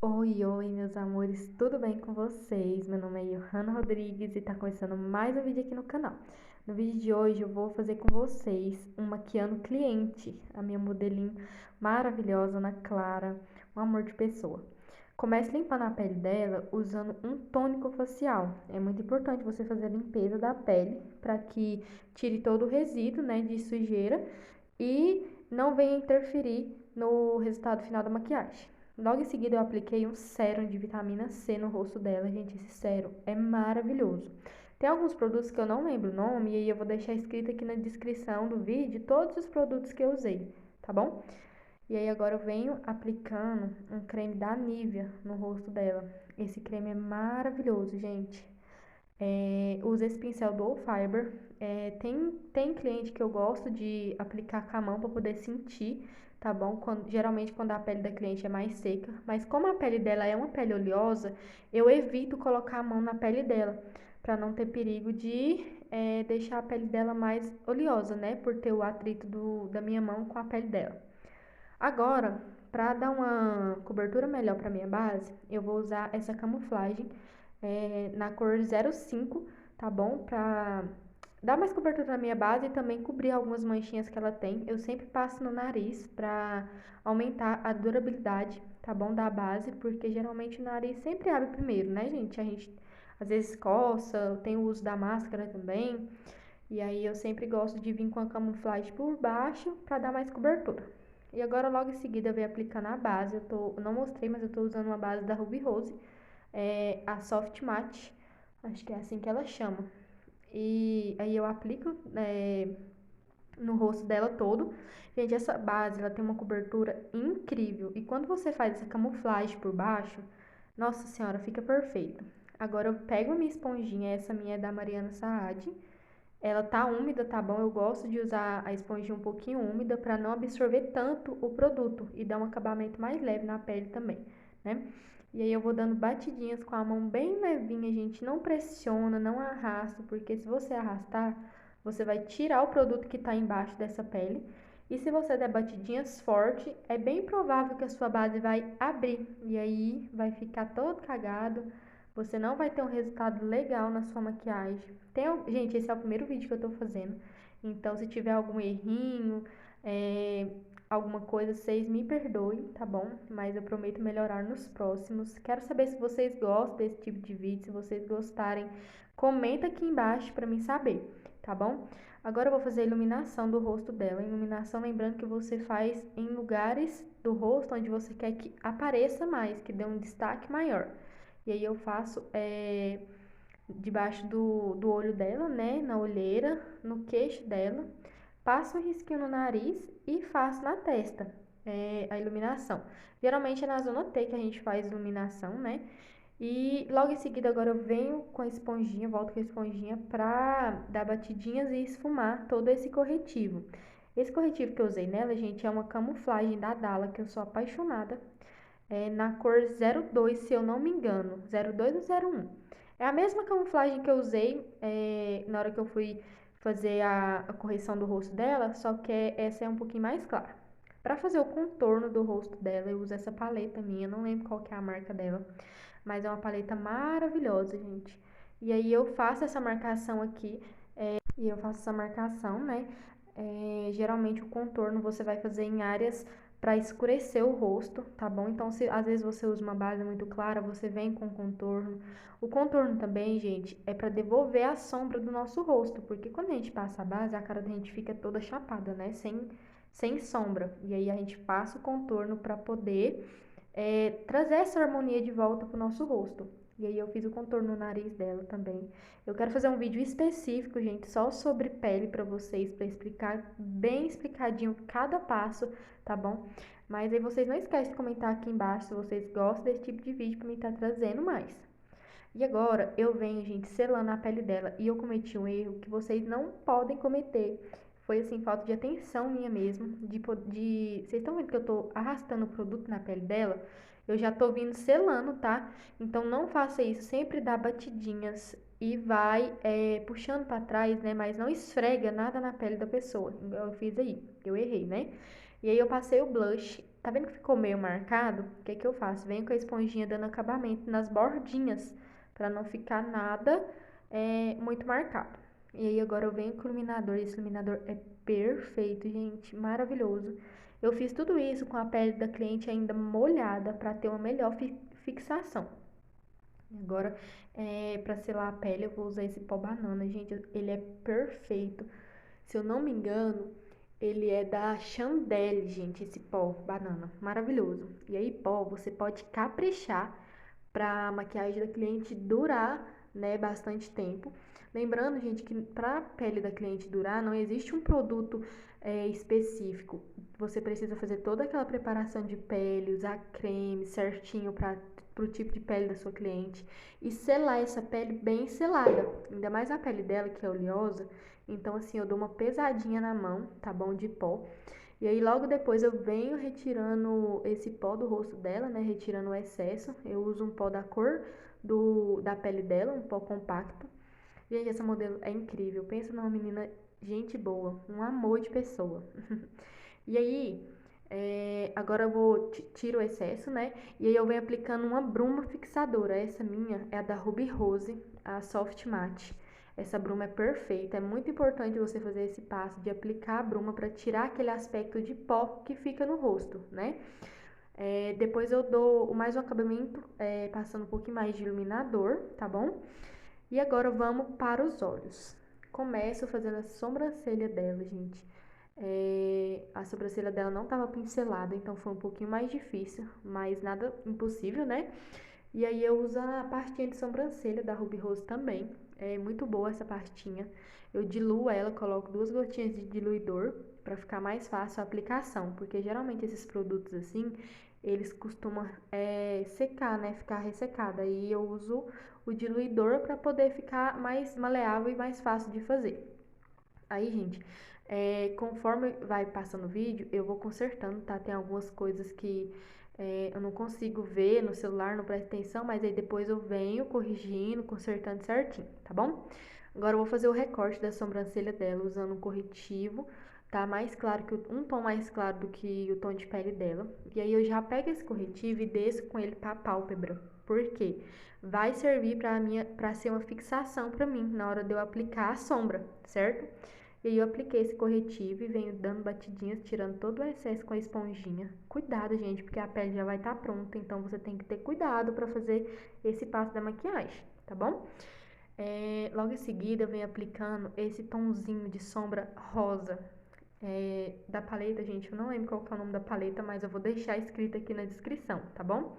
Oi, oi, meus amores, tudo bem com vocês? Meu nome é Johanna Rodrigues e tá começando mais um vídeo aqui no canal. No vídeo de hoje eu vou fazer com vocês um maquiando cliente, a minha modelinho maravilhosa, Ana Clara, um amor de pessoa. Comece limpando a pele dela usando um tônico facial. É muito importante você fazer a limpeza da pele para que tire todo o resíduo, né, de sujeira e não venha interferir no resultado final da maquiagem. Logo em seguida eu apliquei um sérum de vitamina C no rosto dela, gente, esse sérum é maravilhoso. Tem alguns produtos que eu não lembro o nome e aí eu vou deixar escrito aqui na descrição do vídeo todos os produtos que eu usei, tá bom? E aí agora eu venho aplicando um creme da Nivea no rosto dela. Esse creme é maravilhoso, gente. Uso esse pincel Dual Fiber. Tem cliente que eu gosto de aplicar com a mão para poder sentir, tá bom? Geralmente quando a pele da cliente é mais seca, mas como a pele dela é uma pele oleosa, eu evito colocar a mão na pele dela, para não ter perigo de deixar a pele dela mais oleosa, né? Por ter o atrito da minha mão com a pele dela. Agora, para dar uma cobertura melhor para minha base, eu vou usar essa camuflagem na cor 05, tá bom? Pra dar mais cobertura na minha base e também cobrir algumas manchinhas que ela tem. Eu sempre passo no nariz pra aumentar a durabilidade, tá bom? Da base, porque geralmente o nariz sempre abre primeiro, né, gente? A gente às vezes coça, tem o uso da máscara também. E aí eu sempre gosto de vir com a camuflagem por baixo pra dar mais cobertura. E agora logo em seguida eu venho aplicando a base. Eu não mostrei, mas eu tô usando uma base da Ruby Rose, a Soft Matte, acho que é assim que ela chama. E aí eu aplico no rosto dela todo. Gente, essa base, ela tem uma cobertura incrível. E quando você faz essa camuflagem por baixo, nossa senhora, fica perfeito. Agora eu pego a minha esponjinha, essa minha é da Mariana Saad. Ela tá úmida, tá bom? Eu gosto de usar a esponjinha um pouquinho úmida para não absorver tanto o produto e dar um acabamento mais leve na pele também, né? E aí eu vou dando batidinhas com a mão bem levinha, gente. Não pressiona, não arrasta, porque se você arrastar, você vai tirar o produto que tá embaixo dessa pele. E se você der batidinhas forte, é bem provável que a sua base vai abrir. E aí vai ficar todo cagado. Você não vai ter um resultado legal na sua maquiagem. Gente, esse é o primeiro vídeo que eu tô fazendo. Então, se tiver algum errinho, é, alguma coisa, vocês me perdoem, tá bom? Mas eu prometo melhorar nos próximos. Quero saber se vocês gostam desse tipo de vídeo. Se vocês gostarem, comenta aqui embaixo pra mim saber, tá bom? Agora eu vou fazer a iluminação do rosto dela. Iluminação, lembrando que você faz em lugares do rosto onde você quer que apareça mais, que dê um destaque maior. E aí eu faço debaixo do olho dela, né? Na olheira, no queixo dela. Passo um risquinho no nariz e faço na testa a iluminação. Geralmente é na zona T que a gente faz iluminação, né? E logo em seguida agora eu venho com a esponjinha, volto com a esponjinha pra dar batidinhas e esfumar todo esse corretivo. Esse corretivo que eu usei nela, gente, é uma camuflagem da Dalla, que eu sou apaixonada. Na cor 02, se eu não me engano, 02 ou 01. É a mesma camuflagem que eu usei na hora que eu fui fazer a correção do rosto dela, só que essa é um pouquinho mais clara. Para fazer o contorno do rosto dela, eu uso essa paleta minha, não lembro qual que é a marca dela, mas é uma paleta maravilhosa, gente. E aí eu faço essa marcação aqui, né? Geralmente o contorno você vai fazer em áreas para escurecer o rosto, tá bom? Então, se às vezes você usa uma base muito clara, você vem com contorno. O contorno também, gente, é para devolver a sombra do nosso rosto, porque quando a gente passa a base, a cara da gente fica toda chapada, né? Sem sombra. E aí a gente passa o contorno para poder trazer essa harmonia de volta pro nosso rosto. E aí eu fiz o contorno no nariz dela também. Eu quero fazer um vídeo específico, gente, só sobre pele pra vocês, pra explicar bem explicadinho cada passo, tá bom? Mas aí vocês não esquecem de comentar aqui embaixo se vocês gostam desse tipo de vídeo pra mim estar trazendo mais. E agora eu venho, gente, selando a pele dela e eu cometi um erro que vocês não podem cometer. Foi assim, falta de atenção minha mesmo, vocês estão vendo que eu tô arrastando o produto na pele dela? Eu já tô vindo selando, tá? Então não faça isso, sempre dá batidinhas e vai puxando pra trás, né? Mas não esfrega nada na pele da pessoa. Eu fiz aí, eu errei, né? E aí eu passei o blush. Tá vendo que ficou meio marcado? O que que eu faço? Venho com a esponjinha dando acabamento nas bordinhas, pra não ficar nada muito marcado. E aí agora eu venho com o iluminador. Esse iluminador é perfeito, gente, maravilhoso. Eu fiz tudo isso com a pele da cliente ainda molhada pra ter uma melhor fixação. Agora, pra selar a pele, eu vou usar esse pó banana, gente. Ele é perfeito. Se eu não me engano, ele é da Chandelle, gente, esse pó banana. Maravilhoso. E aí, pó, você pode caprichar para a maquiagem da cliente durar, né, bastante tempo. Lembrando, gente, que para a pele da cliente durar, não existe um produto específico. Você precisa fazer toda aquela preparação de pele, usar creme certinho para o tipo de pele da sua cliente e selar essa pele bem selada. Ainda mais a pele dela, que é oleosa. Então, assim, eu dou uma pesadinha na mão, tá bom? De pó. E aí, logo depois, eu venho retirando esse pó do rosto dela, né? Retirando o excesso. Eu uso um pó da cor da pele dela, um pó compacto. Gente, essa modelo é incrível. Pensa numa menina gente boa, um amor de pessoa. E aí, agora eu vou tiro o excesso, né? E aí eu venho aplicando uma bruma fixadora. Essa minha é a da Ruby Rose, a Soft Matte. Essa bruma é perfeita. É muito importante você fazer esse passo de aplicar a bruma para tirar aquele aspecto de pó que fica no rosto, né? Depois eu dou mais um acabamento, passando um pouquinho mais de iluminador, tá bom? E agora vamos para os olhos. Começo fazendo a sobrancelha dela, gente. A sobrancelha dela não estava pincelada, então foi um pouquinho mais difícil, mas nada impossível, né? E aí eu uso a pastinha de sobrancelha da Ruby Rose também. É muito boa essa pastinha. Eu diluo ela, coloco 2 gotinhas de diluidor para ficar mais fácil a aplicação, porque geralmente esses produtos assim, eles costumam secar, né? Ficar ressecada. Aí eu uso o diluidor para poder ficar mais maleável e mais fácil de fazer. Aí, gente, conforme vai passando o vídeo, eu vou consertando, tá? Tem algumas coisas que eu não consigo ver no celular, não presto atenção, mas aí depois eu venho corrigindo, consertando certinho, tá bom? Agora eu vou fazer o recorte da sobrancelha dela usando um corretivo, tá? Mais claro que um tom mais claro do que o tom de pele dela. E aí eu já pego esse corretivo e desço com ele pra pálpebra. Por quê? Vai servir pra ser uma fixação pra mim na hora de eu aplicar a sombra, certo? E aí eu apliquei esse corretivo e venho dando batidinhas, tirando todo o excesso com a esponjinha. Cuidado, gente, porque a pele já vai estar pronta, então você tem que ter cuidado para fazer esse passo da maquiagem, tá bom? Logo em seguida eu venho aplicando esse tonzinho de sombra rosa da paleta, gente. Eu não lembro qual que é o nome da paleta, mas eu vou deixar escrito aqui na descrição, tá bom?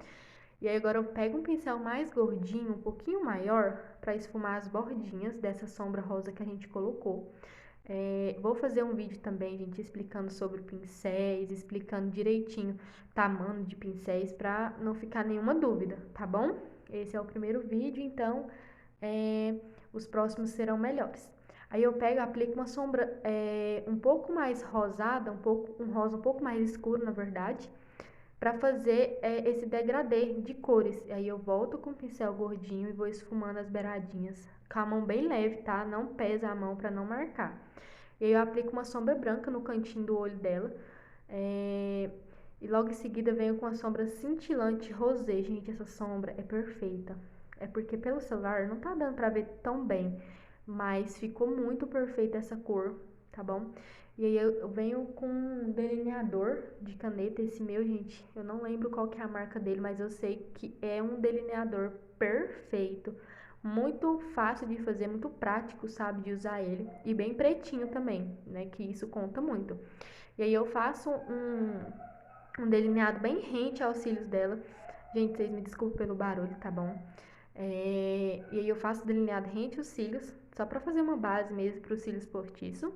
E aí agora eu pego um pincel mais gordinho, um pouquinho maior, para esfumar as bordinhas dessa sombra rosa que a gente colocou. Vou fazer um vídeo também, gente, explicando sobre pincéis, explicando direitinho tamanho de pincéis para não ficar nenhuma dúvida, tá bom? Esse é o primeiro vídeo, então os próximos serão melhores. Aí eu pego, aplico uma sombra um pouco mais rosada, um rosa um pouco mais escuro, na verdade, para fazer esse degradê de cores. Aí eu volto com o pincel gordinho e vou esfumando as beiradinhas, com a mão bem leve, tá? Não pesa a mão para não marcar. E aí eu aplico uma sombra branca no cantinho do olho dela. E logo em seguida venho com a sombra cintilante rosé. Gente, essa sombra é perfeita. É porque pelo celular não tá dando pra ver tão bem, mas ficou muito perfeita essa cor, tá bom? E aí eu venho com um delineador de caneta, esse meu, gente, eu não lembro qual que é a marca dele, mas eu sei que é um delineador perfeito. Muito fácil de fazer, muito prático, sabe, de usar ele. E bem pretinho também, né, que isso conta muito. E aí eu faço um delineado bem rente aos cílios dela. Gente, vocês me desculpem pelo barulho, tá bom? E aí eu faço delineado rente aos cílios, só pra fazer uma base mesmo pro cílios postiço.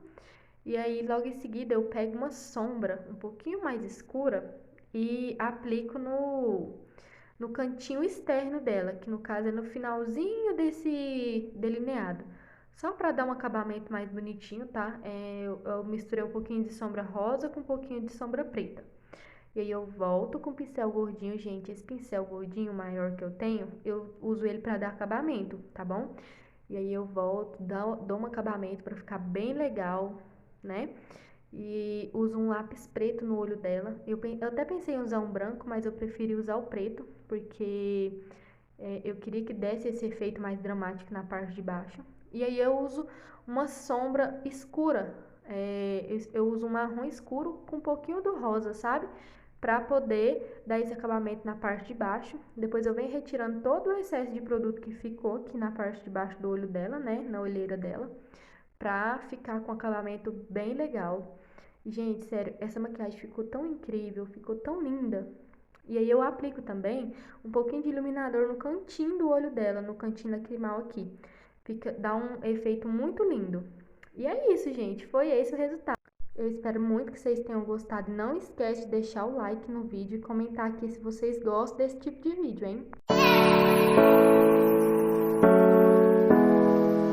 E aí logo em seguida eu pego uma sombra um pouquinho mais escura e aplico no cantinho externo dela, que no caso é no finalzinho desse delineado. Só para dar um acabamento mais bonitinho, tá? Eu misturei um pouquinho de sombra rosa com um pouquinho de sombra preta. E aí eu volto com o pincel gordinho, gente. Esse pincel gordinho maior que eu tenho, eu uso ele para dar acabamento, tá bom? E aí eu volto, dou um acabamento para ficar bem legal, né? e uso um lápis preto no olho dela. Eu até pensei em usar um branco, mas eu preferi usar o preto, porque eu queria que desse esse efeito mais dramático na parte de baixo. E aí eu uso uma sombra escura. Eu uso um marrom escuro com um pouquinho do rosa, sabe? Pra poder dar esse acabamento na parte de baixo. Depois eu venho retirando todo o excesso de produto que ficou aqui na parte de baixo do olho dela, né? Na olheira dela. Pra ficar com um acabamento bem legal. Gente, sério, essa maquiagem ficou tão incrível, ficou tão linda. E aí eu aplico também um pouquinho de iluminador no cantinho do olho dela, no cantinho lacrimal aqui. Dá um efeito muito lindo. E é isso, gente. Foi esse o resultado. Eu espero muito que vocês tenham gostado. Não esquece de deixar o like no vídeo e comentar aqui se vocês gostam desse tipo de vídeo, hein?